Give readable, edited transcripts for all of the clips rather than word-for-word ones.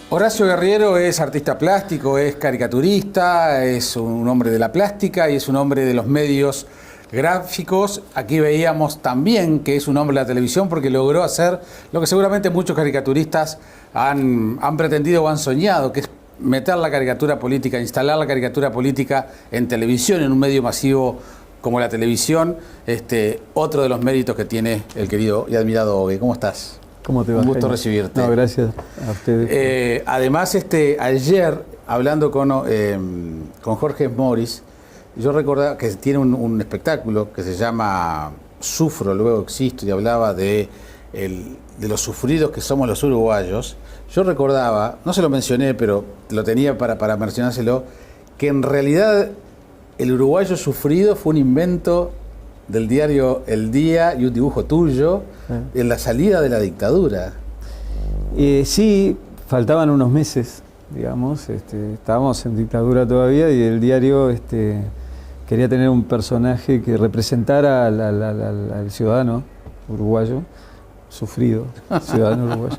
Horacio Guerriero es artista plástico, es caricaturista, es un hombre de la plástica y es un hombre de los medios gráficos. Aquí veíamos también que es un hombre de la televisión porque logró hacer lo que seguramente muchos caricaturistas han pretendido o han soñado, que es meter la caricatura política, instalar la caricatura política en televisión, en un medio masivo como la televisión. Otro de los méritos que tiene el querido y admirado Ogue. ¿Cómo estás? ¿Cómo te va? Un gusto recibirte. No, gracias a ustedes. Además, ayer, hablando con Jorge Morris, yo recordaba que tiene un espectáculo que se llama Sufro, luego existo, y hablaba de los sufridos que somos los uruguayos. Yo recordaba, no se lo mencioné, pero lo tenía para mencionárselo, que en realidad el uruguayo sufrido fue un invento del diario El Día y un dibujo tuyo en la salida de la dictadura. Sí, faltaban unos meses, digamos, estábamos en dictadura todavía y el diario quería tener un personaje que representara al ciudadano uruguayo, sufrido ciudadano uruguayo.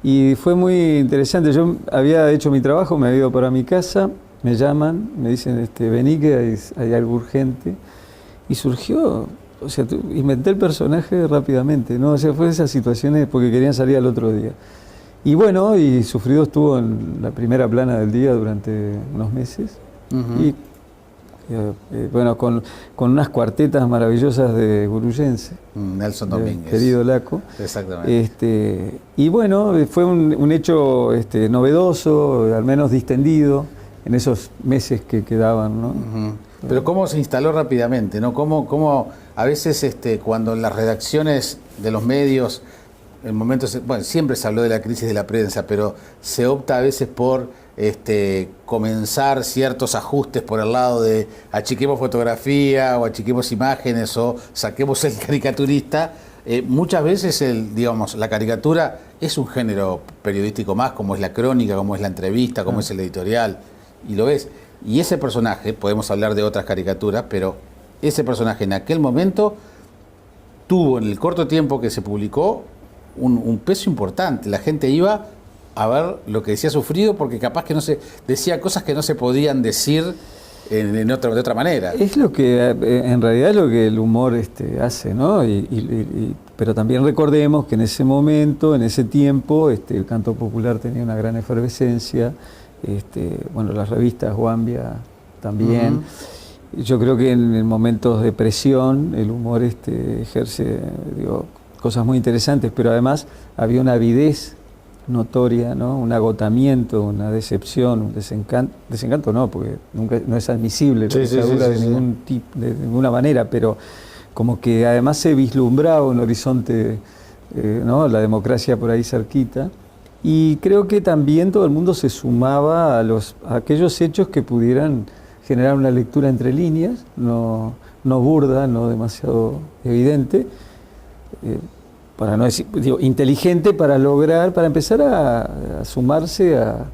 Y fue muy interesante, yo había hecho mi trabajo, me había ido para mi casa, me llaman, me dicen, vení que hay algo urgente. Y surgió, o sea, inventé el personaje rápidamente, ¿no? O sea, fue esas situaciones porque querían salir al otro día. Y bueno, y Sufrido estuvo en la primera plana del día durante unos meses. Y bueno, con unas cuartetas maravillosas de Guruyense. Nelson Domínguez. Querido Laco. Exactamente. Y bueno, fue un hecho novedoso, al menos distendido, en esos meses que quedaban, ¿no? Pero cómo se instaló rápidamente, ¿no? Cómo a veces cuando en las redacciones de los medios, en momentos, bueno, siempre se habló de la crisis de la prensa, pero se opta a veces por comenzar ciertos ajustes por el lado de achiquemos fotografía o achiquemos imágenes o saquemos el caricaturista. Muchas veces la caricatura es un género periodístico más, como es la crónica, como es la entrevista, como es el editorial, y lo ves. Y ese personaje, podemos hablar de otras caricaturas, pero ese personaje en aquel momento tuvo, en el corto tiempo que se publicó, un peso importante. La gente iba a ver lo que decía Sufrido porque capaz que decía cosas que no se podían decir de otra manera. Es lo que, en realidad, es lo que el humor hace, ¿no? Pero también recordemos que en ese momento, en ese tiempo, el canto popular tenía una gran efervescencia. Bueno, las revistas Guambia también. Yo creo que en momentos de presión el humor ejerce cosas muy interesantes, pero además había una avidez notoria, ¿no? Un agotamiento, una decepción, un desencanto no, porque nunca no es admisible la dictadura de ningún tipo, de ninguna manera, pero como que además se vislumbraba un horizonte, ¿no? La democracia por ahí cerquita. Y creo que también todo el mundo se sumaba a aquellos hechos que pudieran generar una lectura entre líneas, no burda, no demasiado evidente, para no decir, inteligente para empezar a sumarse a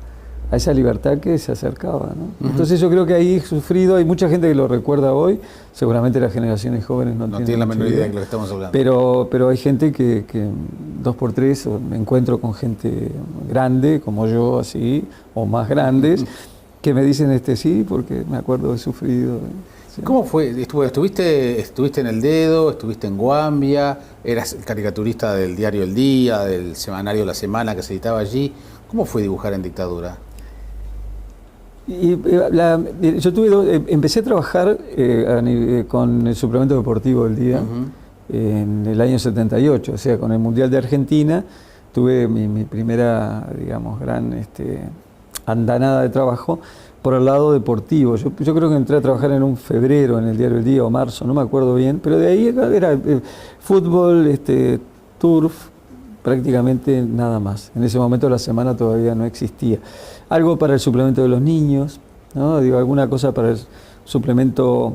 esa libertad que se acercaba, ¿no? Entonces yo creo que ahí Sufrido, hay mucha gente que lo recuerda hoy, seguramente las generaciones jóvenes no tienen la menor idea de lo que estamos hablando. Pero hay gente que 2x3, o me encuentro con gente grande, como yo, así, o más grandes, que me dicen sí, porque me acuerdo de Sufrido. Sí. ¿Cómo fue? ¿Estuviste en El Dedo? ¿Estuviste en Guambia? ¿Eras el caricaturista del diario El Día, del semanario La Semana que se editaba allí? ¿Cómo fue dibujar en dictadura? Yo empecé a trabajar con el suplemento deportivo del Día en el año 78, o sea, con el Mundial de Argentina tuve mi primera, digamos, gran andanada de trabajo por el lado deportivo. Yo creo que entré a trabajar en un febrero en el diario El Día o marzo, no me acuerdo bien, pero de ahí era fútbol, turf, prácticamente nada más. En ese momento La Semana todavía no existía. Algo para el suplemento de los niños, ¿no? Alguna cosa para el suplemento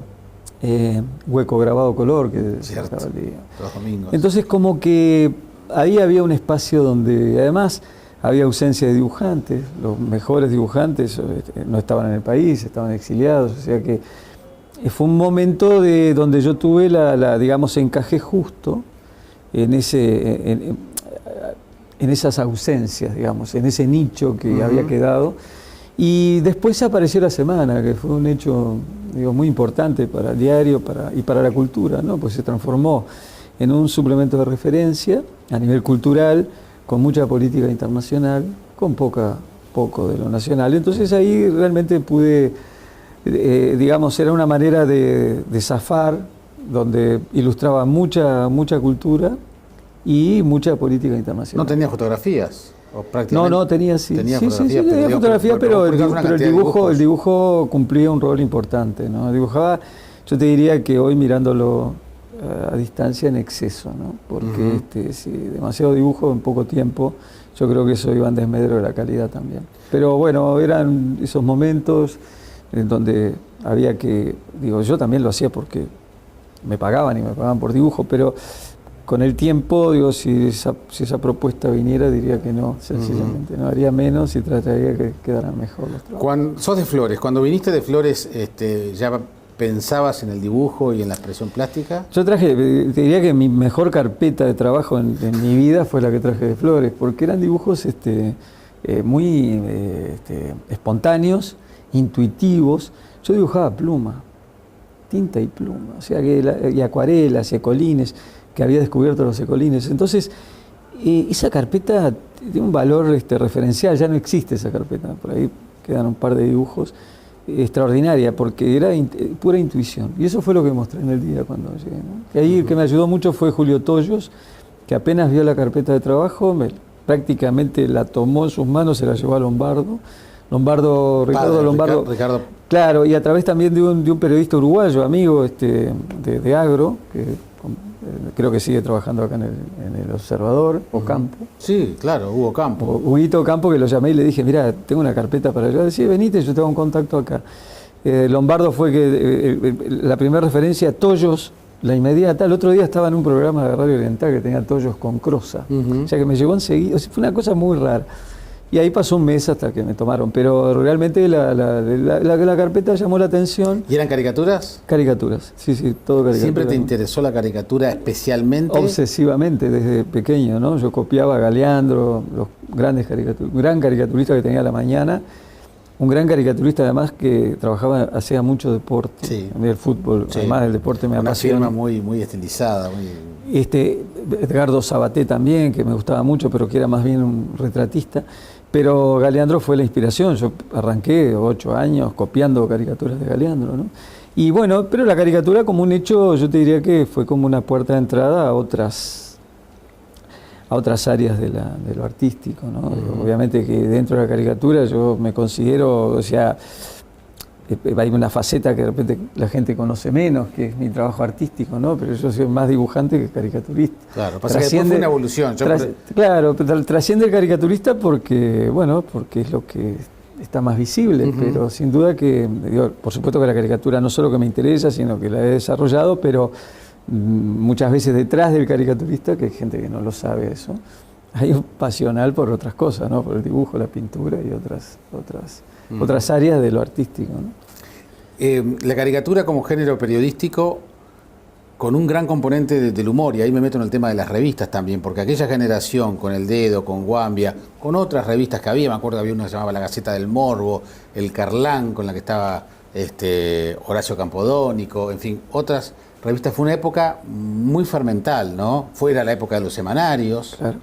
Hueco Grabado Color, que Cierto, sacaba el día. los domingos. Entonces como que ahí había un espacio donde además había ausencia de dibujantes, los mejores dibujantes no estaban en el país, estaban exiliados, o sea que fue un momento donde yo tuve digamos, encaje justo en esas ausencias, digamos, en ese nicho que había quedado. Y después apareció La Semana, que fue un hecho, digo, muy importante para el diario y para la cultura, ¿no? Pues se transformó en un suplemento de referencia a nivel cultural, con mucha política internacional, con poco de lo nacional. Entonces ahí realmente pude, digamos, era una manera de zafar, donde ilustraba mucha cultura y mucha política internacional. ¿No tenía fotografías? ¿O prácticamente? No, tenía sí. Tenía sí, fotografías, sí, tenía fotografía, pero el dibujo cumplía un rol importante, ¿no? Dibujaba, yo te diría que hoy mirándolo a distancia, en exceso, ¿no? Porque sí, demasiado dibujo en poco tiempo, yo creo que eso iba en desmedro de la calidad también. Pero bueno, eran esos momentos en donde había que, digo, yo también lo hacía porque me pagaban y me pagaban por dibujo, pero con el tiempo, digo, si esa propuesta viniera, diría que no, sencillamente, no haría menos y trataría que quedaran mejor los trabajos. Sos de Flores, cuando viniste de Flores, ¿ya pensabas en el dibujo y en la expresión plástica? Yo te diría que mi mejor carpeta de trabajo en mi vida fue la que traje de Flores, porque eran dibujos muy espontáneos, intuitivos. Yo dibujaba pluma, tinta y pluma, o sea, y acuarelas, ecolines, que había descubierto los ecolines. Entonces, esa carpeta tiene un valor referencial, ya no existe esa carpeta, por ahí quedan un par de dibujos, extraordinaria, porque era pura intuición. Y eso fue lo que mostré en el día cuando llegué, ¿no? Que ahí el que me ayudó mucho fue Julio Toyos, que apenas vio la carpeta de trabajo, prácticamente la tomó en sus manos, se la llevó a Lombardo. Ricardo Lombardo. Ricardo. Claro, y a través también de un periodista uruguayo, amigo de Agro, que creo que sigue trabajando acá en el Observador, Ocampo. Sí, claro, Hugo Campo. Huguito Campo, que lo llamé y le dije, mira, tengo una carpeta para ayudar. Sí, venite, yo tengo un contacto acá. Lombardo fue la primera referencia, Toyos, la inmediata. El otro día estaba en un programa de Radio Oriental que tenía Toyos con Croza. O sea que me llegó enseguida, o sea, fue una cosa muy rara. Y ahí pasó un mes hasta que me tomaron, pero realmente la carpeta llamó la atención. ¿Y eran caricaturas? Caricaturas, sí, todo caricaturas. ¿Siempre te interesó la caricatura especialmente? Obsesivamente, desde pequeño, ¿no? Yo copiaba a Galeandro, los grandes caricaturistas, un gran caricaturista que tenía a la mañana, un gran caricaturista además que hacía mucho deporte, sí. A mí el fútbol, sí. Además del deporte me apasiona. Una firma muy estilizada. Edgardo Sabaté también, que me gustaba mucho, pero que era más bien un retratista. Pero Galeandro fue la inspiración. Yo arranqué 8 años copiando caricaturas de Galeandro, ¿no? Y bueno, pero la caricatura como un hecho, yo te diría que fue como una puerta de entrada a otras áreas de lo artístico, ¿no? Obviamente que dentro de la caricatura yo me considero, o sea, hay una faceta que de repente la gente conoce menos, que es mi trabajo artístico, ¿no? Pero yo soy más dibujante que caricaturista. Claro, pasa que después fue una evolución. Claro, trasciende el caricaturista porque es lo que está más visible, pero sin duda que, por supuesto que la caricatura no solo que me interesa, sino que la he desarrollado, pero muchas veces detrás del caricaturista, que hay gente que no lo sabe eso, hay un pasional por otras cosas, ¿no? Por el dibujo, la pintura y otras áreas de lo artístico, ¿no? La caricatura como género periodístico con un gran componente del humor, y ahí me meto en el tema de las revistas también, porque aquella generación con El Dedo, con Guambia, con otras revistas que había, me acuerdo que había una que se llamaba La Gaceta del Morbo, El Carlán, con la que estaba Horacio Campodónico, en fin, otras revistas. Fue una época muy fermental, ¿no? Fuera la época de los semanarios, claro,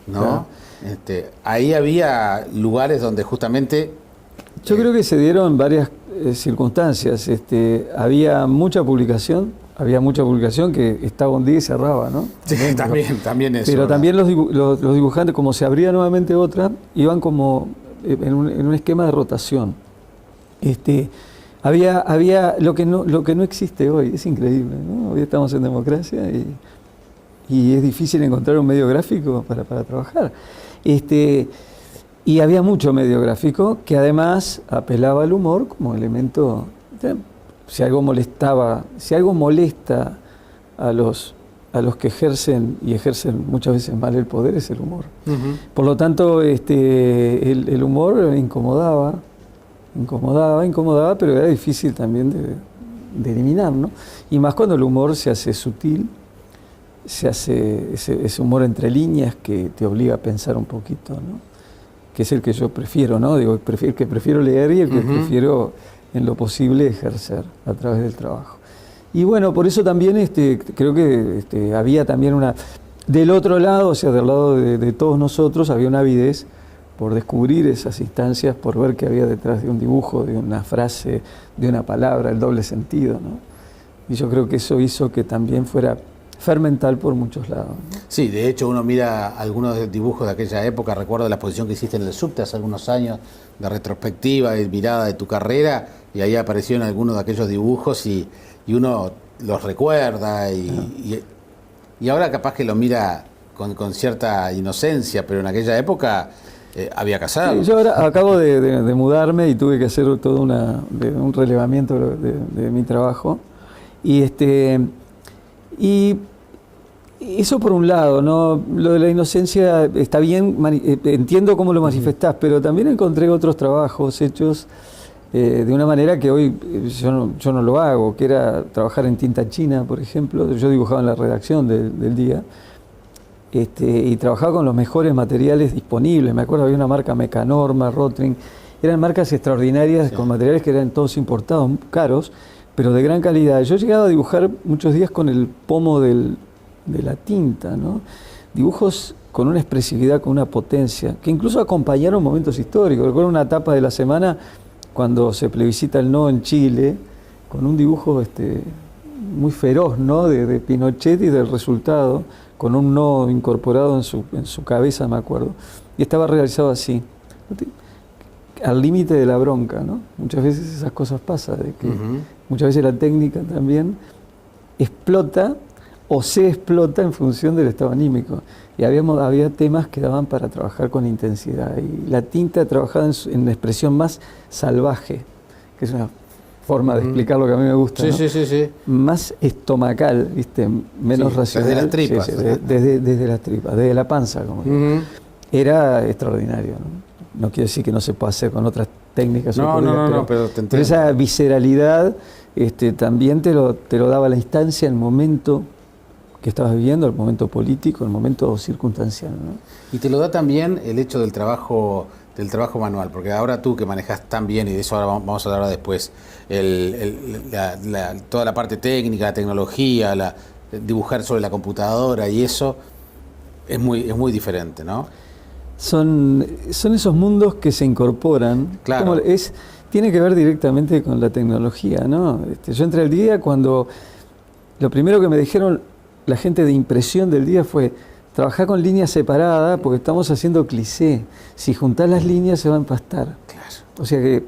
¿no? Claro. Ahí había lugares donde justamente... Yo creo que se dieron varias circunstancias. Había mucha publicación que estaba un día y cerraba, ¿no? Sí, también eso. Pero ¿verdad? también los dibujantes, como se abría nuevamente otra, iban como en un esquema de rotación. Había lo que no existe hoy, es increíble, ¿no? Hoy estamos en democracia y es difícil encontrar un medio gráfico para trabajar. Y había mucho medio gráfico que además apelaba al humor como elemento. si algo molestaba, si algo molesta a los que ejercen y ejercen muchas veces mal el poder, es el humor. Por lo tanto, el humor incomodaba, pero era difícil también de eliminar, ¿no? Y más cuando el humor se hace sutil, se hace ese humor entre líneas que te obliga a pensar un poquito, ¿no? Que es el que yo prefiero, ¿no? Digo, el que prefiero leer y el que prefiero en lo posible ejercer a través del trabajo. Y bueno, por eso también creo que había también del otro lado, o sea, del lado de todos nosotros, había una avidez por descubrir esas instancias, por ver qué había detrás de un dibujo, de una frase, de una palabra, el doble sentido, ¿no? Y yo creo que eso hizo que también fuera fermental por muchos lados, ¿no? Sí, de hecho uno mira algunos dibujos de aquella época, recuerdo la exposición que hiciste en el Subte hace algunos años, de retrospectiva, de mirada de tu carrera, y ahí aparecieron algunos de aquellos dibujos y uno los recuerda y ahora capaz que lo mira con cierta inocencia, pero en aquella época había que hacerlo. Yo ahora acabo de mudarme y tuve que hacer todo un relevamiento de mi trabajo y eso por un lado, ¿no? Lo de la inocencia está bien, entiendo cómo lo manifestás, pero también encontré otros trabajos hechos de una manera que hoy yo no lo hago, que era trabajar en tinta china, por ejemplo. Yo dibujaba en la redacción del día y trabajaba con los mejores materiales disponibles. Me acuerdo había una marca Mecanorma, Rotring, eran marcas extraordinarias, sí, con materiales que eran todos importados, caros, pero de gran calidad. Yo llegaba a dibujar muchos días con el pomo de la tinta, ¿no? Dibujos con una expresividad, con una potencia, que incluso acompañaron momentos históricos. Recuerdo una etapa de la semana cuando se plebiscita el no en Chile, con un dibujo muy feroz, ¿no? de Pinochet y del resultado, con un no incorporado en su cabeza, me acuerdo. Y estaba realizado así, al límite de la bronca, ¿no? Muchas veces esas cosas pasan, de que muchas veces la técnica también explota o se explota en función del estado anímico. Y había temas que daban para trabajar con intensidad. Y la tinta trabajaba en la expresión más salvaje, que es una forma de explicar lo que a mí me gusta, ¿no? Sí. Más estomacal, ¿viste? Menos racional. Desde las tripas. Desde las tripas, desde la panza. Como era extraordinario, ¿no? No quiere decir que no se pueda hacer con otras técnicas. No, pero te entiendo. Pero esa visceralidad también te lo daba la instancia, el momento que estabas viviendo, el momento político, el momento circunstancial, ¿no? Y te lo da también el hecho del trabajo manual, porque ahora tú que manejas tan bien, y de eso ahora vamos a hablar después, toda la parte técnica, la tecnología, dibujar sobre la computadora y eso es muy diferente, ¿no? Son esos mundos que se incorporan. Claro. Tiene que ver directamente con la tecnología, ¿no? Yo entré al día cuando lo primero que me dijeron la gente de impresión del día fue trabajar con líneas separadas porque estamos haciendo cliché. Si juntás las líneas se va a empastar. Claro. O sea que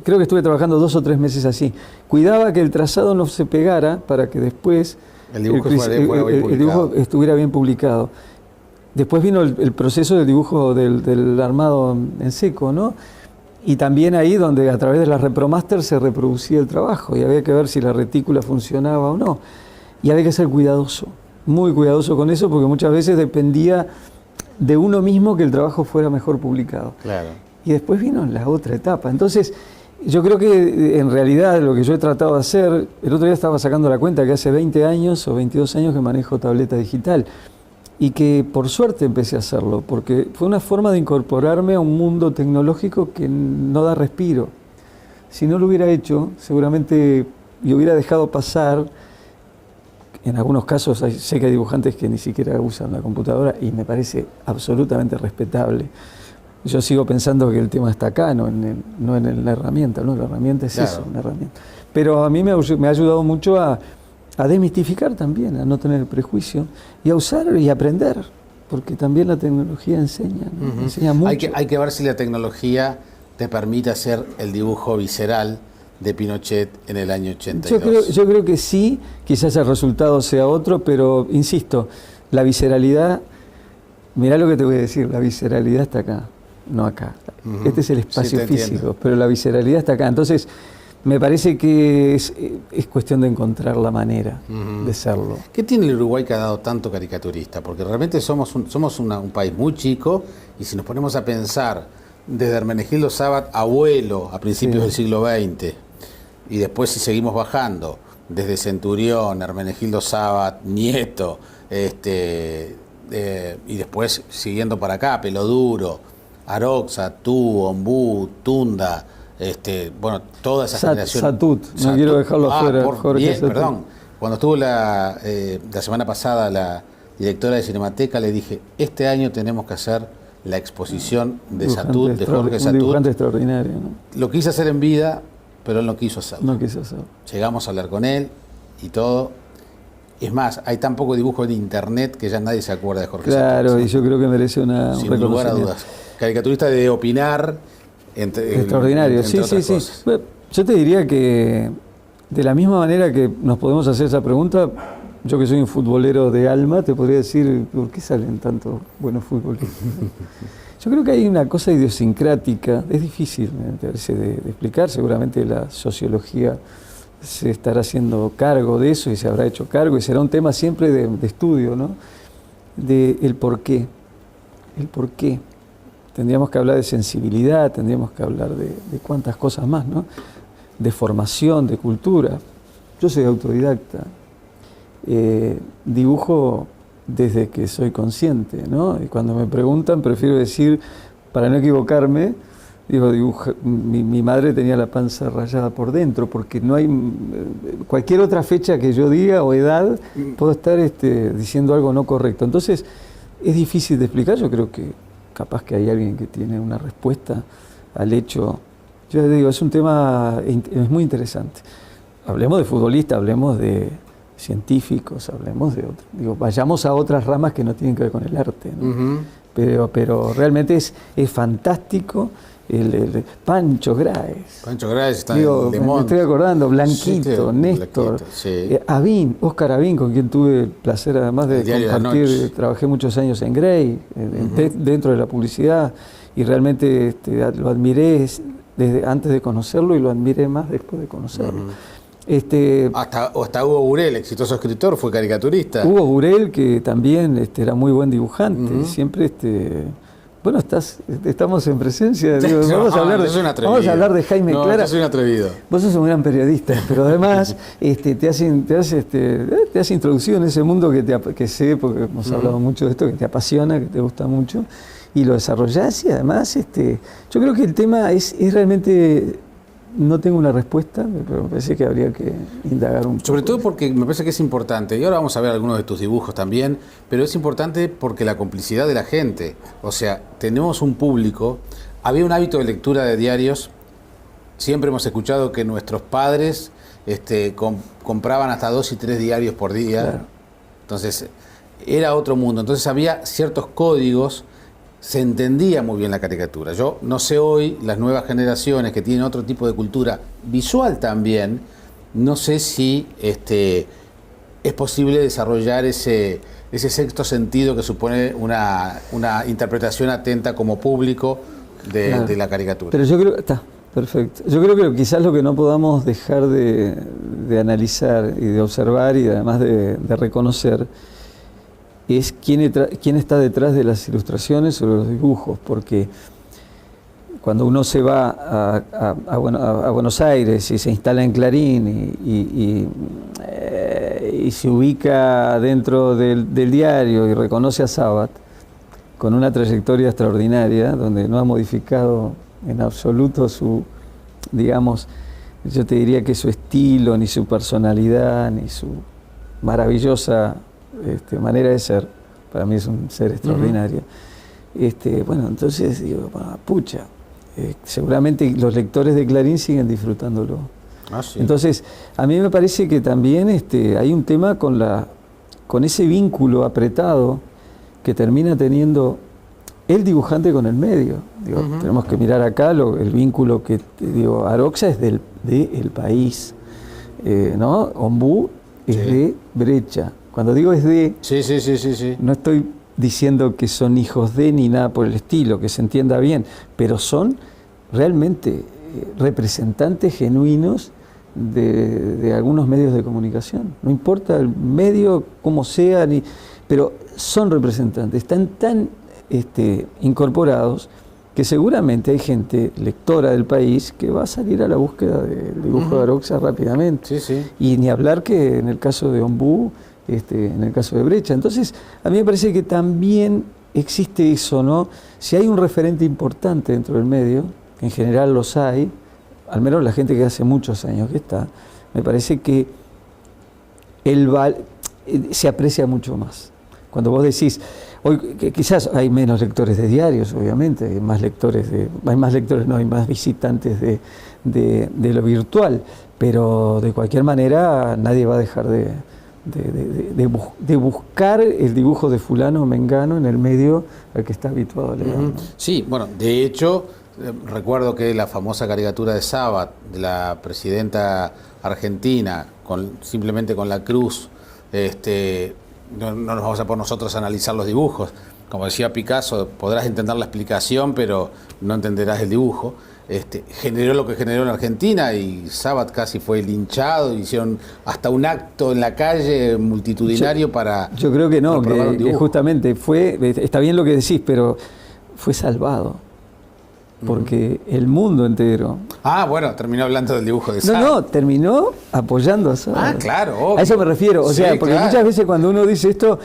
creo que estuve trabajando 2 o 3 meses así. Cuidaba que el trazado no se pegara para que después el dibujo estuviera bien publicado. Después vino el proceso del dibujo del armado en seco, ¿no? Y también ahí donde a través de la Repromaster se reproducía el trabajo y había que ver si la retícula funcionaba o no. Y había que ser cuidadoso, muy cuidadoso con eso, porque muchas veces dependía de uno mismo que el trabajo fuera mejor publicado. Claro. Y después vino la otra etapa. Entonces, yo creo que en realidad lo que yo he tratado de hacer, el otro día estaba sacando la cuenta que hace 20 años o 22 años que manejo tableta digital y que por suerte empecé a hacerlo, porque fue una forma de incorporarme a un mundo tecnológico que no da respiro. Si no lo hubiera hecho, seguramente yo hubiera dejado pasar. En algunos casos sé que hay dibujantes que ni siquiera usan la computadora y me parece absolutamente respetable. Yo sigo pensando que el tema está acá, no en la herramienta, ¿no? La herramienta es eso, una herramienta. Pero a mí me ha ayudado mucho a desmistificar también, a no tener prejuicio y a usar y aprender, porque también la tecnología enseña, ¿no? Enseña mucho. Hay que ver si la tecnología te permite hacer el dibujo visceral de Pinochet en el año 82. Yo creo que sí, quizás el resultado sea otro, pero insisto, la visceralidad, mirá lo que te voy a decir, la visceralidad está acá, no acá. Este es el espacio físico, pero la visceralidad está acá. Entonces, Me parece que es cuestión de encontrar la manera de serlo. ¿Qué tiene el Uruguay que ha dado tanto caricaturista? Porque realmente somos un país muy chico, y si nos ponemos a pensar desde Hermenegildo Sabat, abuelo, a principios del siglo XX, y después si seguimos bajando, desde Centurión, Hermenegildo Sabat, nieto, y después siguiendo para acá, Peloduro, Aroxa, Tú, Ombú, Tunda, bueno, toda esa generación. Satut, no quiero dejarlo afuera. Jorge Satut. Perdón, cuando estuvo la semana pasada la directora de Cinemateca, le dije, este año tenemos que hacer la exposición de Satut, de Jorge Satut. Un dibujante extraordinario, ¿no? Lo quise hacer en vida, pero él no quiso hacerlo. No quiso hacerlo. Llegamos a hablar con él y todo. Es más, hay tan poco dibujo en internet que ya nadie se acuerda de Jorge Satut. Claro, y yo creo que merece un sin lugar a dudas. Caricaturista de opinar. Extraordinario, sí. Bueno, yo te diría que de la misma manera que nos podemos hacer esa pregunta, yo que soy un futbolero de alma, te podría decir, ¿por qué salen tantos buenos futbolistas? Yo creo que hay una cosa idiosincrática, es difícil, me parece, de explicar. Seguramente la sociología se estará haciendo cargo de eso y se habrá hecho cargo, y será un tema siempre de estudio, ¿no? De el por qué. El por qué. Tendríamos que hablar de sensibilidad, tendríamos que hablar de cuántas cosas más, ¿no? De formación, de cultura. Yo soy autodidacta, dibujo desde que soy consciente, ¿no? Y cuando me preguntan, prefiero decir, para no equivocarme, digo, mi madre tenía la panza rayada por dentro, porque no hay cualquier otra fecha que yo diga o edad, puedo estar diciendo algo no correcto. Entonces, es difícil de explicar. Yo creo que capaz que hay alguien que tiene una respuesta al hecho. Yo digo, es un tema, es muy interesante. Hablemos de futbolistas, hablemos de científicos, hablemos de otros. Digo, vayamos a otras ramas que no tienen que ver con el arte, ¿no? Pero realmente es fantástico. El Pancho Gráez. Pancho Gráez está en Le Monde. Me estoy acordando, Blanquito, Néstor, Avín, Óscar Avín, con quien tuve el placer además de compartir. Trabajé muchos años en Grey, dentro de la publicidad, y realmente lo admiré desde antes de conocerlo y lo admiré más después de conocerlo. Hasta Hugo Burel, exitoso escritor, fue caricaturista. Hugo Burel, que también era muy buen dibujante, siempre bueno, estamos en presencia. Digo, vamos a hablar de Jaime Clara. Yo soy un atrevido. Vos sos un gran periodista, pero además te has introducido en ese mundo que sé, porque hemos hablado mucho de esto, que te apasiona, que te gusta mucho, y lo desarrollás. Y además, yo creo que el tema es realmente. No tengo una respuesta, pero me parece que habría que indagar un poco. Sobre todo porque me parece que es importante, y ahora vamos a ver algunos de tus dibujos también, pero es importante porque la complicidad de la gente, o sea, tenemos un público, había un hábito de lectura de diarios, siempre hemos escuchado que nuestros padres compraban hasta 2 y 3 diarios por día, claro. Entonces era otro mundo, entonces había ciertos códigos. Se entendía muy bien la caricatura. Yo no sé hoy, las nuevas generaciones que tienen otro tipo de cultura visual también, no sé si es posible desarrollar ese sexto sentido que supone una interpretación atenta como público de la caricatura. Pero yo creo que está perfecto. Yo creo que quizás lo que no podamos dejar de analizar y de observar y además de reconocer es quién está detrás de las ilustraciones o de los dibujos, porque cuando uno se va a Buenos Aires y se instala en Clarín y se ubica dentro del diario y reconoce a Sabat con una trayectoria extraordinaria, donde no ha modificado en absoluto su, digamos, yo te diría que su estilo, ni su personalidad, ni su maravillosa manera de ser, para mí es un ser extraordinario. Bueno, entonces digo, pucha, seguramente los lectores de Clarín siguen disfrutándolo. Sí. Entonces, a mí me parece que también hay un tema con ese vínculo apretado que termina teniendo el dibujante con el medio. Digo, tenemos que mirar acá el vínculo que, Aroxa es del País, ¿no? Ombú es de Brecha. Cuando digo es de, no estoy diciendo que son hijos de ni nada por el estilo, que se entienda bien, pero son realmente representantes genuinos de algunos medios de comunicación. No importa el medio, cómo sea, pero son representantes, están tan incorporados que seguramente hay gente lectora del país que va a salir a la búsqueda del dibujo de Aroxa rápidamente. Sí, sí. Y ni hablar que en el caso de Ombú, en el caso de Brecha. Entonces, a mí me parece que también existe eso, ¿no? Si hay un referente importante dentro del medio, en general los hay, al menos la gente que hace muchos años que está, me parece que se aprecia mucho más. Cuando vos decís, hoy que quizás hay menos lectores de diarios, obviamente, hay más visitantes de lo virtual, pero de cualquier manera nadie va a dejar de buscar el dibujo de fulano o mengano en el medio al que está habituado a leer, ¿no? Sí, bueno, de hecho, recuerdo que la famosa caricatura de Sabat, de la presidenta argentina, simplemente con la cruz, no nos vamos a por nosotros a analizar los dibujos. Como decía Picasso, podrás entender la explicación, pero no entenderás el dibujo. Generó lo que generó en Argentina y Sabat casi fue linchado, hicieron hasta un acto en la calle multitudinario para... Yo creo que no, que justamente está bien lo que decís, pero fue salvado. Porque el mundo entero... Ah, bueno, terminó hablando del dibujo de Sabat. No, terminó apoyando a Sabat. Ah, claro, obvio. A eso me refiero, Sí, porque claro. muchas veces cuando uno dice esto,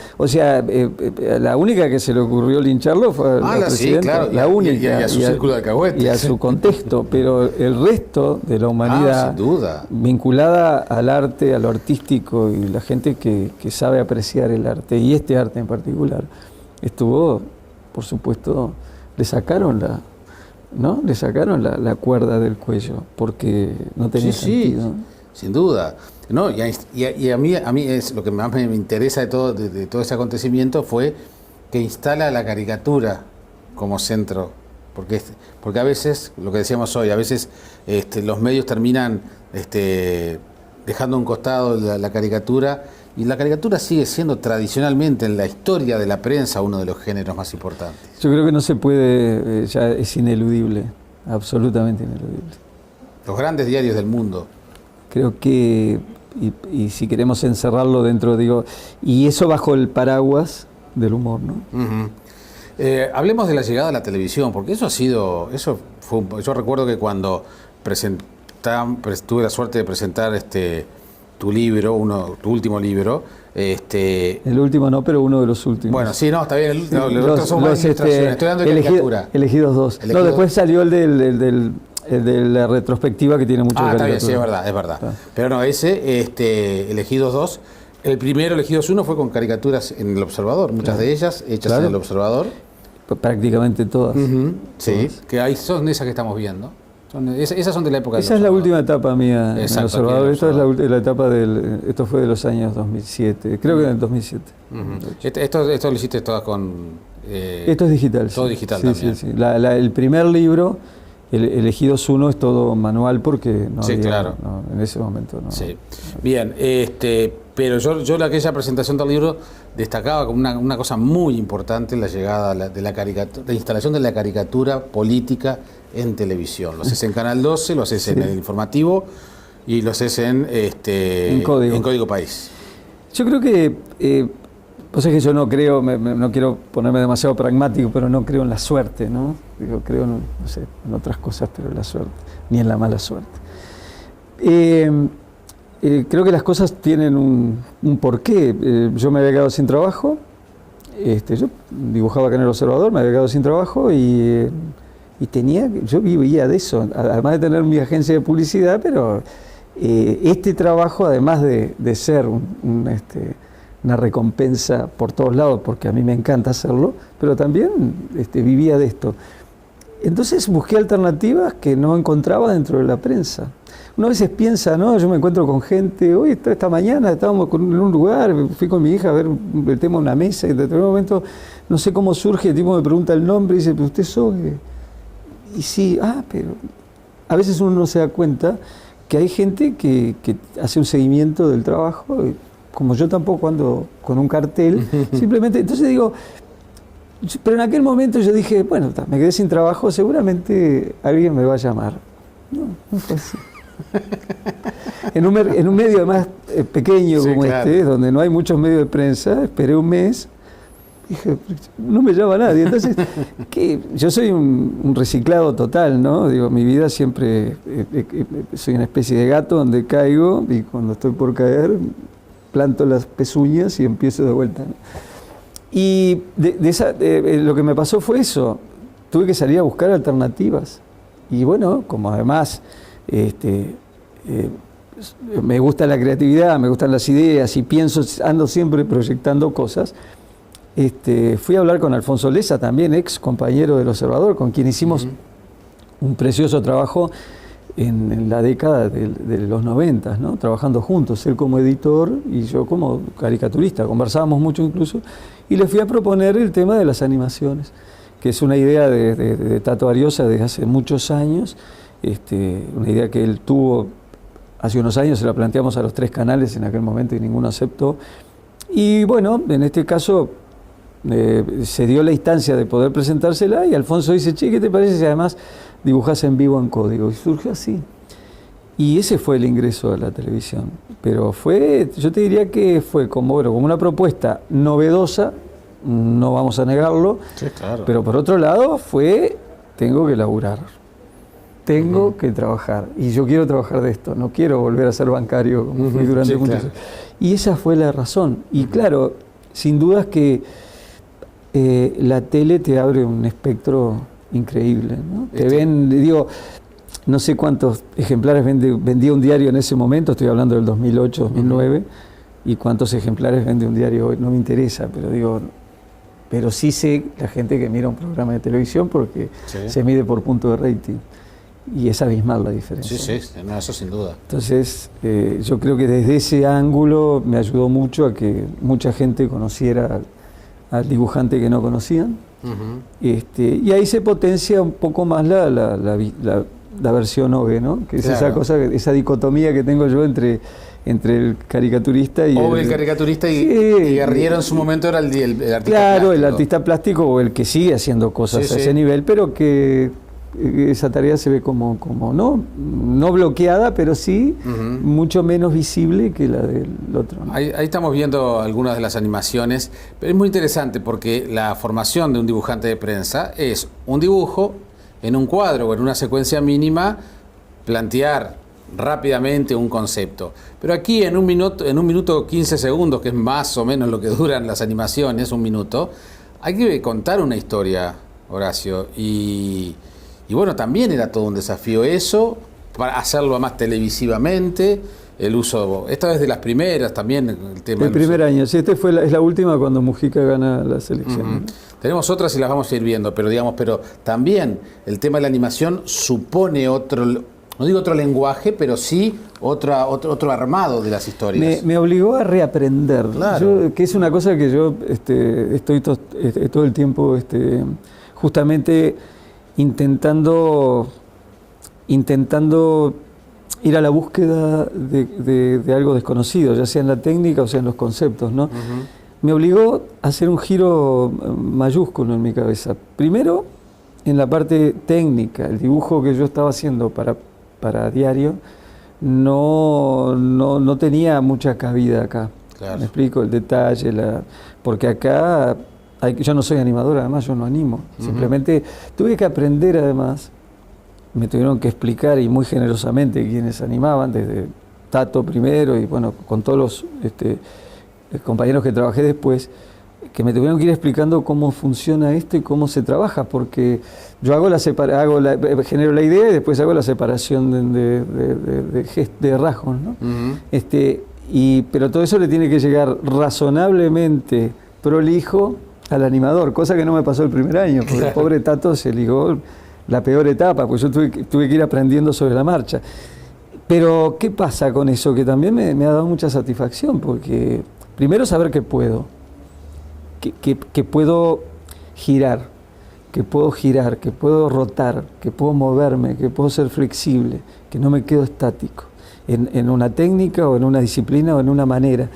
la única que se le ocurrió lincharlo fue la presidenta, sí, claro. la única. Y a su círculo de alcahuetes. Y a su contexto, pero el resto de la humanidad, sin duda, vinculada al arte, a lo artístico, y la gente que sabe apreciar el arte, y este arte en particular, estuvo, por supuesto, le sacaron la cuerda del cuello, porque no tenía sentido. Sí, sin duda. No, y a mí es lo que más me interesa de todo ese acontecimiento fue que instala la caricatura como centro, porque a veces, lo que decíamos hoy, a veces los medios terminan dejando a un costado la caricatura, y la caricatura sigue siendo tradicionalmente en la historia de la prensa uno de los géneros más importantes. Yo creo que no se puede, ya es ineludible, absolutamente ineludible. Los grandes diarios del mundo. Creo que, y si queremos encerrarlo dentro, y eso bajo el paraguas del humor, ¿no? Hablemos de la llegada a la televisión, porque yo recuerdo que cuando tuve la suerte de presentar tu libro, tu último libro. El último no, pero uno de los últimos. Bueno, sí, no, está bien. Los otros son más ilustraciones. Estoy dando caricatura. Elegidos 2. No, después salió el de la retrospectiva, que tiene mucho de caricatura. Está bien, sí, es verdad. Pero no, Elegidos 2. El primero, Elegidos 1, fue con caricaturas en El Observador. Muchas de ellas hechas en El Observador. Prácticamente todas. Sí, que ahí son esas que estamos viendo. Esas son de la época del Esa es la última etapa mía en El Observador. Esta es la etapa esto fue de los años 2007, creo que en el 2007. Esto lo hiciste todas con... esto es digital. Todo digital también. Sí. El primer libro, Elegidos 1, es todo manual porque no había, claro. En ese momento no. Sí. Bien, pero yo en aquella presentación del libro destacaba como una cosa muy importante la llegada de la caricatura, la instalación de la caricatura política en televisión. Lo haces en Canal 12, lo haces en el informativo y lo haces en Código País. Yo creo que, pues es que yo no creo, no quiero ponerme demasiado pragmático, pero no creo en la suerte, ¿no? Creo en otras cosas, pero en la suerte, ni en la mala suerte. Creo que las cosas tienen un porqué. Yo me había quedado sin trabajo, yo dibujaba acá en El Observador, me había quedado sin trabajo y yo vivía de eso, además de tener mi agencia de publicidad, pero este trabajo, además de ser una recompensa por todos lados, porque a mí me encanta hacerlo, pero también vivía de esto. Entonces busqué alternativas que no encontraba dentro de la prensa. Uno a veces piensa, ¿no? Yo me encuentro con gente, hoy esta mañana estábamos en un lugar, fui con mi hija a ver el tema de una mesa, y en determinado momento, no sé cómo surge, el tipo me pregunta el nombre y dice, ¿pero usted sos? Y sí, pero a veces uno no se da cuenta que hay gente que hace un seguimiento del trabajo, y como yo tampoco ando con un cartel, simplemente, entonces digo, pero en aquel momento yo dije, bueno, me quedé sin trabajo, seguramente alguien me va a llamar. No fue así. en un medio además pequeño Sí, como claro. donde no hay muchos medios de prensa, esperé un mes. Dije, no me llama nadie. Entonces, yo soy un reciclado total, ¿no? Digo, mi vida siempre, soy una especie de gato donde caigo y cuando estoy por caer, planto las pezuñas y empiezo de vuelta, ¿no? Y lo que me pasó fue eso. Tuve que salir a buscar alternativas. Y bueno, como además me gusta la creatividad, me gustan las ideas y ando siempre proyectando cosas, fui a hablar con Alfonso Lessa, también ex compañero del Observador, con quien hicimos un precioso trabajo en la década de los 90, ¿no? Trabajando juntos, él como editor y yo como caricaturista, conversábamos mucho incluso, y le fui a proponer el tema de las animaciones, que es una idea de Tato Ariosa desde hace muchos años, una idea que él tuvo hace unos años, se la planteamos a los 3 canales en aquel momento y ninguno aceptó. Y bueno, en este caso se dio la instancia de poder presentársela y Alfonso dice, che, ¿qué te parece si además dibujás en vivo en código? Y surgió así. Y ese fue el ingreso a la televisión. Pero yo te diría que fue como una propuesta novedosa, no vamos a negarlo, Sí, claro. pero por otro lado tengo que laburar, tengo que trabajar, y yo quiero trabajar de esto, no quiero volver a ser bancario como fui durante muchos años. Y esa fue la razón. Y claro, sin dudas que la tele te abre un espectro increíble, ¿no? Te ven, digo, no sé cuántos ejemplares vendía un diario en ese momento, estoy hablando del 2008, 2009, y cuántos ejemplares vende un diario hoy, no me interesa, pero sí sé la gente que mira un programa de televisión porque se mide por punto de rating, y es abismal la diferencia. Sí, no, eso sin duda. Entonces, yo creo que desde ese ángulo me ayudó mucho a que mucha gente conociera al dibujante que no conocían. Y ahí se potencia un poco más la versión OVE, ¿no? Que es esa cosa, esa dicotomía que tengo yo entre el caricaturista y el caricaturista y Guerriero en su momento era el artista claro, plástico. el artista plástico o el que sigue haciendo cosas a ese nivel, pero que esa tarea se ve como no bloqueada, pero sí mucho menos visible que la del otro, ¿no? Ahí estamos viendo algunas de las animaciones, pero es muy interesante porque la formación de un dibujante de prensa es un dibujo en un cuadro o en una secuencia mínima, plantear rápidamente un concepto. Pero aquí en un minuto 15 segundos, que es más o menos lo que duran las animaciones, un minuto, hay que contar una historia, Horacio, y bueno, también era todo un desafío eso, para hacerlo más televisivamente, el uso, esta vez de las primeras también, el tema. El primer año, sí, es la última cuando Mujica gana la selección. Tenemos otras y las vamos a ir viendo, pero también el tema de la animación supone otro, no digo otro lenguaje, pero sí otro armado de las historias. Me obligó a reaprender, claro. Que es una cosa que yo estoy todo el tiempo justamente intentando ir a la búsqueda de algo desconocido, ya sea en la técnica o sea en los conceptos, ¿no? Me obligó a hacer un giro mayúsculo en mi cabeza. Primero, en la parte técnica, el dibujo que yo estaba haciendo para diario no tenía mucha cabida acá. Claro. ¿Me explico? El detalle, porque acá yo no soy animador, además yo no animo. Simplemente tuve que aprender, además, me tuvieron que explicar y muy generosamente quienes animaban, desde Tato primero y bueno, con todos los compañeros que trabajé después, que me tuvieron que ir explicando cómo funciona esto y cómo se trabaja, porque yo genero la idea y después hago la separación de rasgos, ¿no? Pero todo eso le tiene que llegar razonablemente prolijo al animador, cosa que no me pasó el primer año, porque el pobre Tato se ligó la peor etapa, pues yo tuve que ir aprendiendo sobre la marcha. Pero, ¿qué pasa con eso? Que también me ha dado mucha satisfacción, porque primero saber que puedo, que puedo girar, que puedo rotar, que puedo moverme, que puedo ser flexible, que no me quedo estático en una técnica o en una disciplina o en una manera.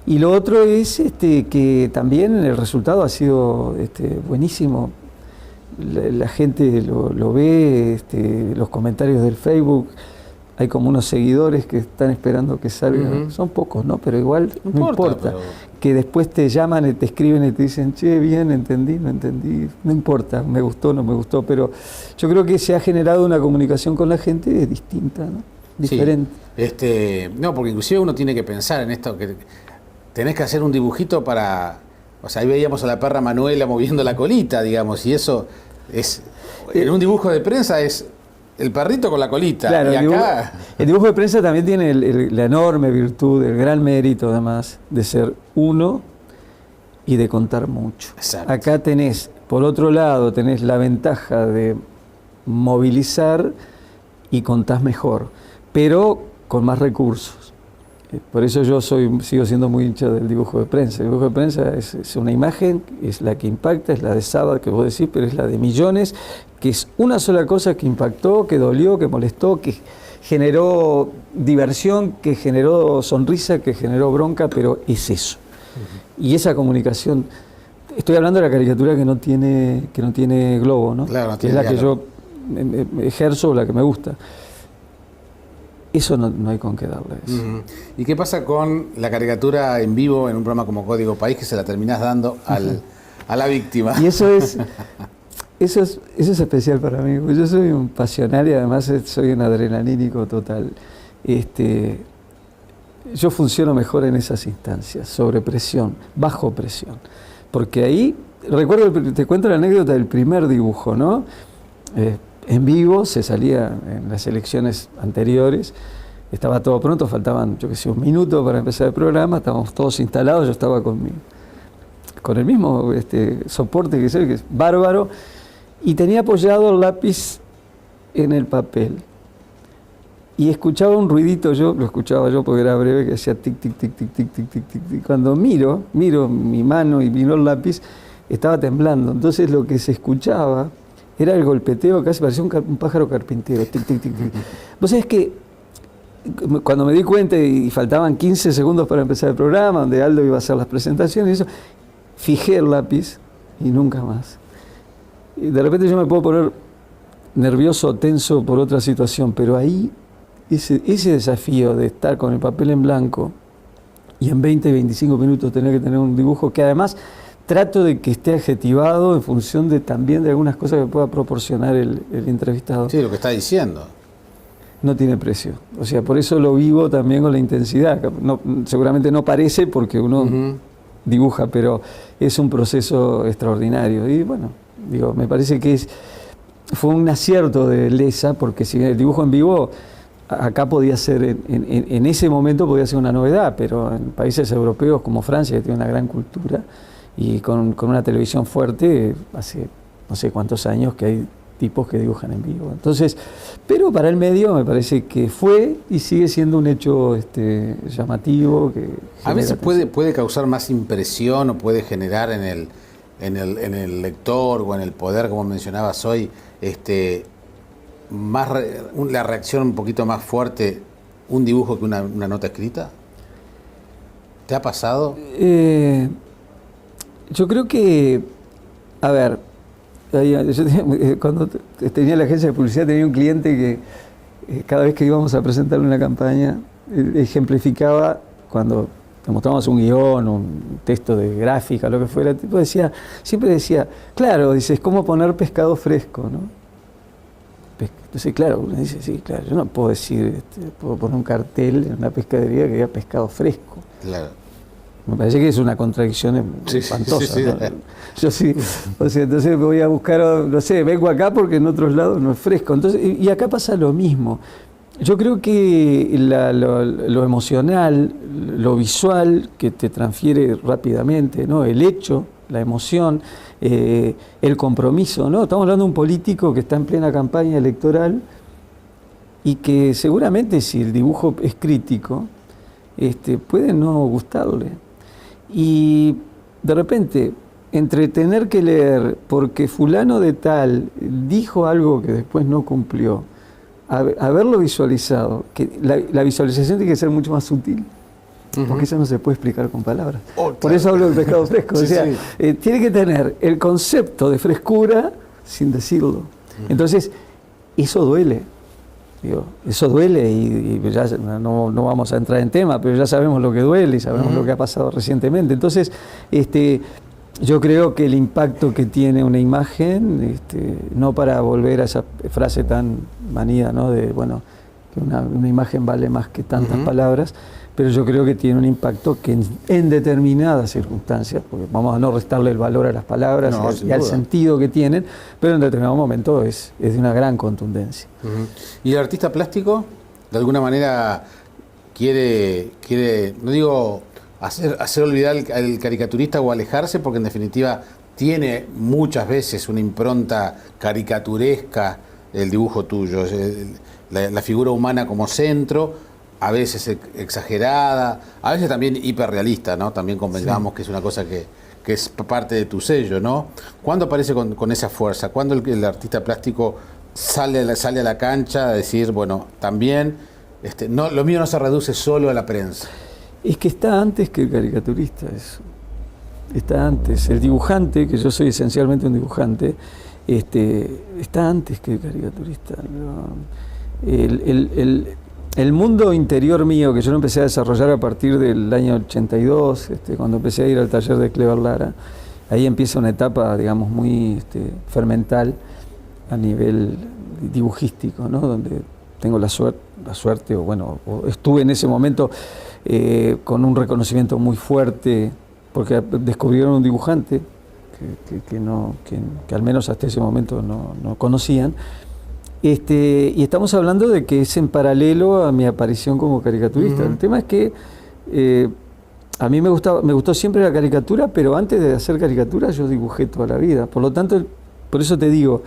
Y lo otro es que también el resultado ha sido buenísimo. La gente lo ve, los comentarios del Facebook, hay como unos seguidores que están esperando que salga. Son pocos, ¿no? Pero igual no importa. Pero... Que después te llaman y te escriben y te dicen, che, bien, entendí, no entendí. No importa, me gustó, no me gustó. Pero yo creo que se ha generado una comunicación con la gente distinta, ¿no? Diferente. Sí. No, porque inclusive uno tiene que pensar en esto, que tenés que hacer un dibujito para... O sea, ahí veíamos a la perra Manuela moviendo la colita, digamos, y eso es... En un dibujo de prensa es... El perrito con la colita. Claro, y acá... el dibujo de prensa también tiene la enorme virtud, el gran mérito además, de ser uno y de contar mucho. Exacto. Acá tenés, por otro lado, tenés la ventaja de movilizar y contás mejor, pero con más recursos. Por eso yo sigo siendo muy hincha del dibujo de prensa. El dibujo de prensa es una imagen, es la que impacta, es la de Sabat que vos decís, pero es la de millones, que es una sola cosa que impactó, que dolió, que molestó, que generó diversión, que generó sonrisa, que generó bronca, pero es eso. Y esa comunicación, estoy hablando de la caricatura que no tiene globo, ¿no? Claro, no que es tiene la que yo ejerzo, la que me gusta. Eso no hay con qué darle eso. ¿Y qué pasa con la caricatura en vivo en un programa como Código País, que se la terminás dando a la víctima? Y eso es especial para mí, porque yo soy un pasional y además soy un adrenalínico total. Yo funciono mejor en esas instancias, sobre presión, bajo presión. Porque ahí, te cuento la anécdota del primer dibujo, ¿no? En vivo se salía en las elecciones anteriores, estaba todo pronto, faltaban, yo qué sé, un minuto para empezar el programa, estábamos todos instalados, yo estaba con el mismo soporte que es bárbaro, y tenía apoyado el lápiz en el papel. Y escuchaba un ruidito, lo escuchaba yo porque era breve, que decía tic, tic, tic, tic, tic, tic, tic, tic, tic. Cuando miro mi mano y miro el lápiz, estaba temblando. Entonces lo que se escuchaba era el golpeteo, casi parecía un pájaro carpintero. Tic, tic, tic, tic. Vos sabés que cuando me di cuenta y faltaban 15 segundos para empezar el programa, donde Aldo iba a hacer las presentaciones y eso, fijé el lápiz y nunca más. Y de repente yo me puedo poner nervioso o tenso por otra situación, pero ahí ese desafío de estar con el papel en blanco y en 20, 25 minutos tener que tener un dibujo que además trato de que esté adjetivado en función también de algunas cosas que pueda proporcionar el entrevistado. Sí, lo que está diciendo. No tiene precio. O sea, por eso lo vivo también con la intensidad. Seguramente no parece porque uno dibuja, pero es un proceso extraordinario. Y bueno, me parece que fue un acierto de Lesa, porque si el dibujo en vivo acá podía ser, en ese momento podía ser una novedad, pero en países europeos como Francia, que tiene una gran cultura, y con una televisión fuerte, hace no sé cuántos años que hay tipos que dibujan en vivo. Entonces, pero para el medio me parece que fue y sigue siendo un hecho llamativo. Que a veces puede causar más impresión o puede generar en el lector o en el poder, como mencionabas hoy, la reacción un poquito más fuerte, un dibujo que una nota escrita. ¿Te ha pasado? Yo creo que, a ver, cuando tenía la agencia de publicidad tenía un cliente que cada vez que íbamos a presentar una campaña ejemplificaba, cuando le mostrábamos un guión, un texto de gráfica, lo que fuera, el tipo siempre decía, claro, es como poner pescado fresco, ¿no? Entonces, claro, uno dice, sí, claro, yo no puedo decir, puedo poner un cartel en una pescadería que diga pescado fresco. Claro. Me parece que es una contradicción espantosa. Sí, ¿no? Yo sí, o sea, entonces voy a buscar, no sé, vengo acá porque en otros lados no es fresco. Entonces, y acá pasa lo mismo. Yo creo que lo emocional, lo visual que te transfiere rápidamente, ¿no? El hecho, la emoción, el compromiso, ¿no? Estamos hablando de un político que está en plena campaña electoral y que seguramente si el dibujo es crítico, puede no gustarle. Y de repente, entre tener que leer porque fulano de tal dijo algo que después no cumplió, haberlo visualizado, que la visualización tiene que ser mucho más sutil, porque eso no se puede explicar con palabras. Por eso hablo del pescado fresco. O sea, tiene que tener el concepto de frescura sin decirlo. Entonces, eso duele. Digo, eso duele y ya no vamos a entrar en tema, pero ya sabemos lo que duele y sabemos lo que ha pasado recientemente. Entonces, yo creo que el impacto que tiene una imagen, no para volver a esa frase tan manida, ¿no? De, bueno, que una imagen vale más que tantas palabras, pero yo creo que tiene un impacto que en determinadas circunstancias, porque vamos a no restarle el valor a las palabras y al sentido que tienen, pero en determinado momento es de una gran contundencia. ¿Y el artista plástico, de alguna manera, quiere no digo hacer olvidar al caricaturista o alejarse, porque en definitiva tiene muchas veces una impronta caricaturesca el dibujo tuyo, la figura humana como centro, a veces exagerada, a veces también hiperrealista, ¿no? También convengamos que es una cosa que es parte de tu sello, ¿no? ¿Cuándo aparece con esa fuerza? ¿Cuándo el artista plástico sale a la cancha a decir, bueno, también no, lo mío no se reduce solo a la prensa? Es que está antes que el caricaturista eso. Está antes. El dibujante, que yo soy esencialmente un dibujante, está antes que el caricaturista. El mundo interior mío, que yo lo empecé a desarrollar a partir del año 82, cuando empecé a ir al taller de Clever Lara, ahí empieza una etapa, digamos, muy fermental a nivel dibujístico, ¿no? Donde tengo la suerte, o estuve en ese momento con un reconocimiento muy fuerte, porque descubrieron un dibujante que al menos hasta ese momento no conocían. Y estamos hablando de que es en paralelo a mi aparición como caricaturista. El tema es que a mí me gustó siempre la caricatura, pero antes de hacer caricatura yo dibujé toda la vida. Por lo tanto, por eso te digo,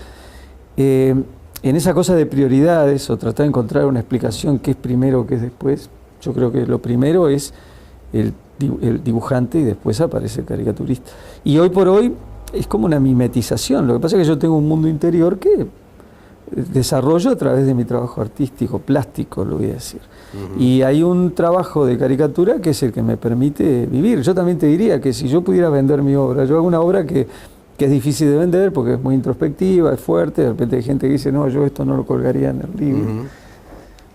en esa cosa de prioridades o tratar de encontrar una explicación qué es primero, qué es después, yo creo que lo primero es el dibujante y después aparece el caricaturista. Y hoy por hoy es como una mimetización. Lo que pasa es que yo tengo un mundo interior que desarrollo a través de mi trabajo artístico, plástico, lo voy a decir. Y hay un trabajo de caricatura que es el que me permite vivir. Yo también te diría que si yo pudiera vender mi obra, yo hago una obra que es difícil de vender porque es muy introspectiva, es fuerte, de repente hay gente que dice, no, yo esto no lo colgaría en el libro.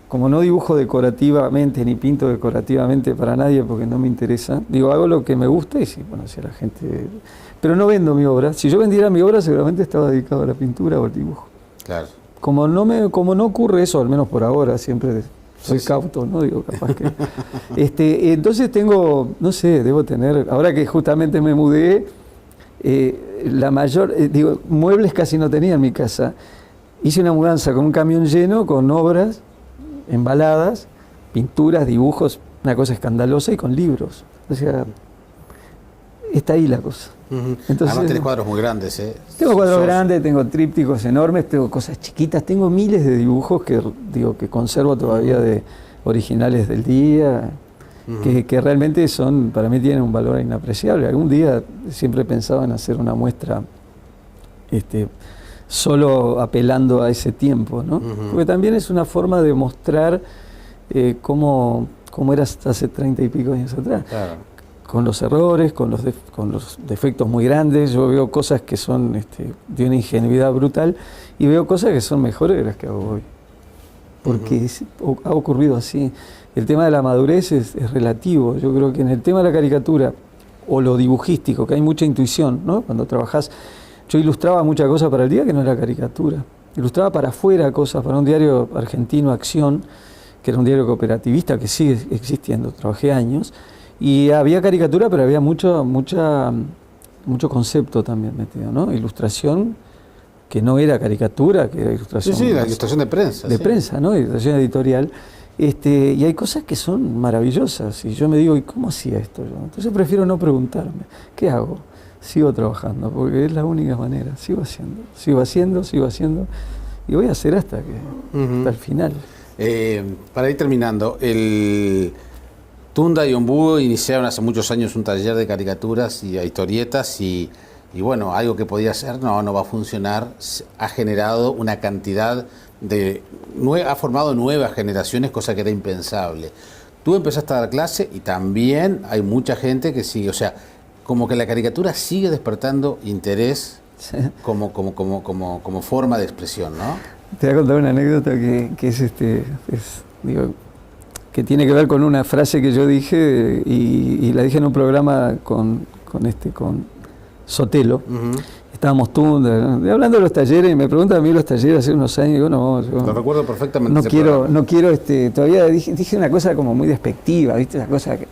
Como no dibujo decorativamente, ni pinto decorativamente para nadie porque no me interesa, digo, hago lo que me gusta y si a la gente... Pero no vendo mi obra. Si yo vendiera mi obra seguramente estaba dedicado a la pintura o al dibujo. Claro. Como no ocurre eso, al menos por ahora, siempre soy cauto, ¿no? Digo, capaz que... entonces tengo, no sé, debo tener... Ahora que justamente me mudé, muebles casi no tenía en mi casa. Hice una mudanza con un camión lleno, con obras, embaladas, pinturas, dibujos, una cosa escandalosa y con libros. O sea, está ahí la cosa. Entonces, además tenés cuadros muy grandes, ¿eh? Tengo cuadros grandes, tengo trípticos enormes, tengo cosas chiquitas, tengo miles de dibujos que conservo todavía de originales del día, que realmente para mí tienen un valor inapreciable. Algún día siempre pensaba en hacer una muestra solo apelando a ese tiempo, ¿no? Porque también es una forma de mostrar cómo era hace 30 y pico años atrás. Claro. Con los errores, con los defectos muy grandes. Yo veo cosas que son de una ingenuidad brutal y veo cosas que son mejores de las que hago hoy. Porque ha ocurrido así. El tema de la madurez es relativo. Yo creo que en el tema de la caricatura o lo dibujístico, que hay mucha intuición, ¿no? Cuando trabajás, yo ilustraba muchas cosas para el día que no era caricatura. Ilustraba para afuera cosas, para un diario argentino, Acción, que era un diario cooperativista que sigue existiendo. Trabajé años. Y había caricatura, pero había mucho concepto también metido, ¿no? Ilustración que no era caricatura, que era ilustración. Sí, la ilustración de prensa. De prensa, ¿no? Ilustración editorial. Y hay cosas que son maravillosas. Y yo me digo, ¿y cómo hacía esto yo? Entonces prefiero no preguntarme. ¿Qué hago? Sigo trabajando, porque es la única manera. Sigo haciendo. Y voy a hacer hasta el final. Para ir terminando, Tunda y Ombú iniciaron hace muchos años un taller de caricaturas y historietas y bueno, algo que podía ser, no va a funcionar, ha generado una cantidad ha formado nuevas generaciones, cosa que era impensable. Tú empezaste a dar clase y también hay mucha gente que sigue, o sea, como que la caricatura sigue despertando interés como forma de expresión, ¿no? Te voy a contar una anécdota que es, digo, que tiene que ver con una frase que yo dije y la dije en un programa con Sotelo. Estábamos hablando de los talleres y me preguntan a mí los talleres hace unos años y digo, no, yo lo recuerdo perfectamente. no quiero todavía dije una cosa como muy despectiva, ¿viste? Esa cosa que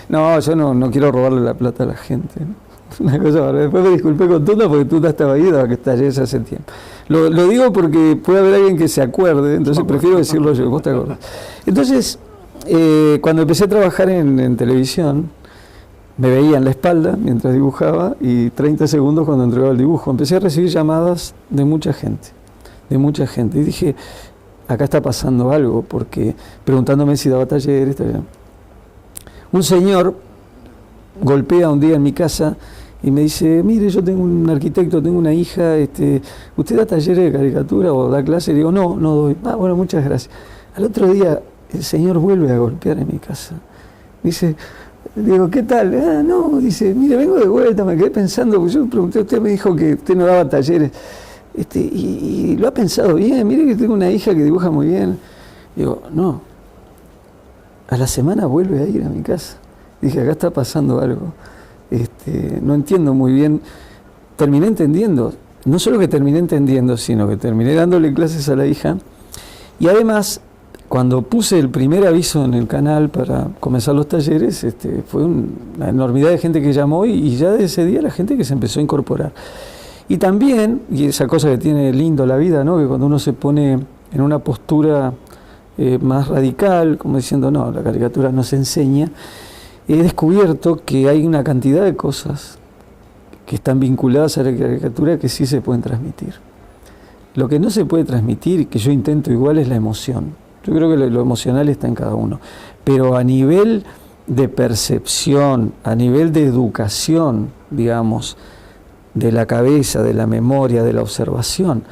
no, yo no quiero robarle la plata a la gente, ¿no? Una cosa, después me disculpé con Tunda porque Tunda estaba ahí, daba que talleres hace tiempo. Lo digo porque puede haber alguien que se acuerde, entonces prefiero decirlo yo, vos te acordás. Entonces, cuando empecé a trabajar en televisión, me veía en la espalda mientras dibujaba y 30 segundos cuando entregaba el dibujo. Empecé a recibir llamadas de mucha gente. Y dije, acá está pasando algo, porque preguntándome si daba talleres. Un señor golpea un día en mi casa y me dice, mire, yo tengo un arquitecto, tengo una hija, ¿usted da talleres de caricatura o da clase? Y digo, no doy. Bueno, muchas gracias. Al otro día el señor vuelve a golpear en mi casa. Dice, digo, ¿qué tal? No, dice, mire, vengo de vuelta, me quedé pensando, porque yo pregunté, usted me dijo que usted no daba talleres, y lo ha pensado bien, mire que tengo una hija que dibuja muy bien. Digo, no, a la semana vuelve a ir a mi casa. Dije, acá está pasando algo. No entiendo muy bien. Terminé entendiendo, no solo que terminé entendiendo, sino que terminé dándole clases a la hija, y además, cuando puse el primer aviso en el canal para comenzar los talleres, fue una enormidad de gente que llamó y ya de ese día la gente que se empezó a incorporar. Y también, y esa cosa que tiene lindo la vida, ¿no? Que cuando uno se pone en una postura más radical, como diciendo, no, la caricatura no se enseña, he descubierto que hay una cantidad de cosas que están vinculadas a la caricatura que sí se pueden transmitir. Lo que no se puede transmitir, y que yo intento igual, es la emoción. Yo creo que lo emocional está en cada uno, pero a nivel de percepción, a nivel de educación, digamos, de la cabeza, de la memoria, de la observación,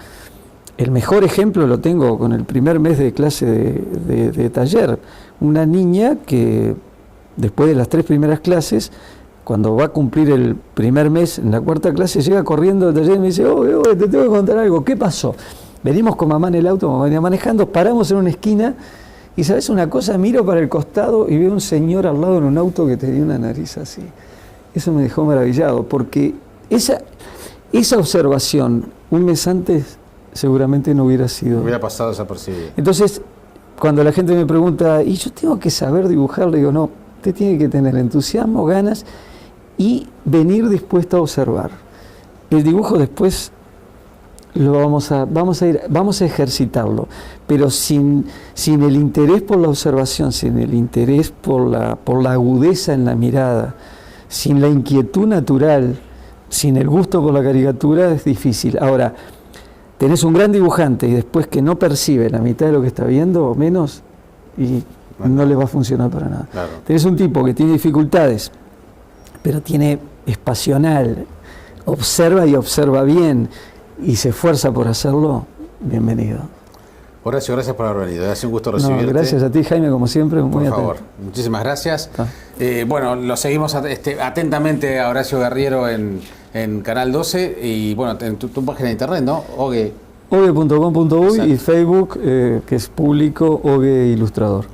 el mejor ejemplo lo tengo con el primer mes de clase de taller. Una niña que después de las 3 primeras clases, cuando va a cumplir el primer mes en la 4ª clase, llega corriendo al taller y me dice, te tengo que contar algo, ¿qué pasó? Venimos con mamá en el auto, mamá venía manejando, paramos en una esquina y, ¿sabes una cosa? Miro para el costado y veo un señor al lado en un auto que tenía una nariz así. Eso me dejó maravillado, porque esa observación un mes antes seguramente no hubiera sido. Hubiera pasado desapercibido. Entonces, cuando la gente me pregunta, ¿y yo tengo que saber dibujar? Le digo, no, usted tiene que tener entusiasmo, ganas y venir dispuesto a observar. El dibujo después lo vamos a ejercitarlo, pero sin el interés por la observación, sin el interés por la agudeza en la mirada, sin la inquietud natural, sin el gusto por la caricatura, es difícil. Ahora, tenés un gran dibujante y después que no percibe la mitad de lo que está viendo o menos, y no le va a funcionar para nada. Claro. Tenés un tipo que tiene dificultades, pero es pasional, observa y observa bien, y se esfuerza por hacerlo, bienvenido. Horacio, gracias por haber venido. Ha sido un gusto recibirte. No, gracias a ti, Jaime, como siempre. Muy por favor, muchísimas gracias. Bueno, lo seguimos atentamente a Horacio Guerriero en Canal 12 y bueno, en tu página de internet, ¿no? Ogue.com.uy y Facebook, que es público, Ogue Ilustrador.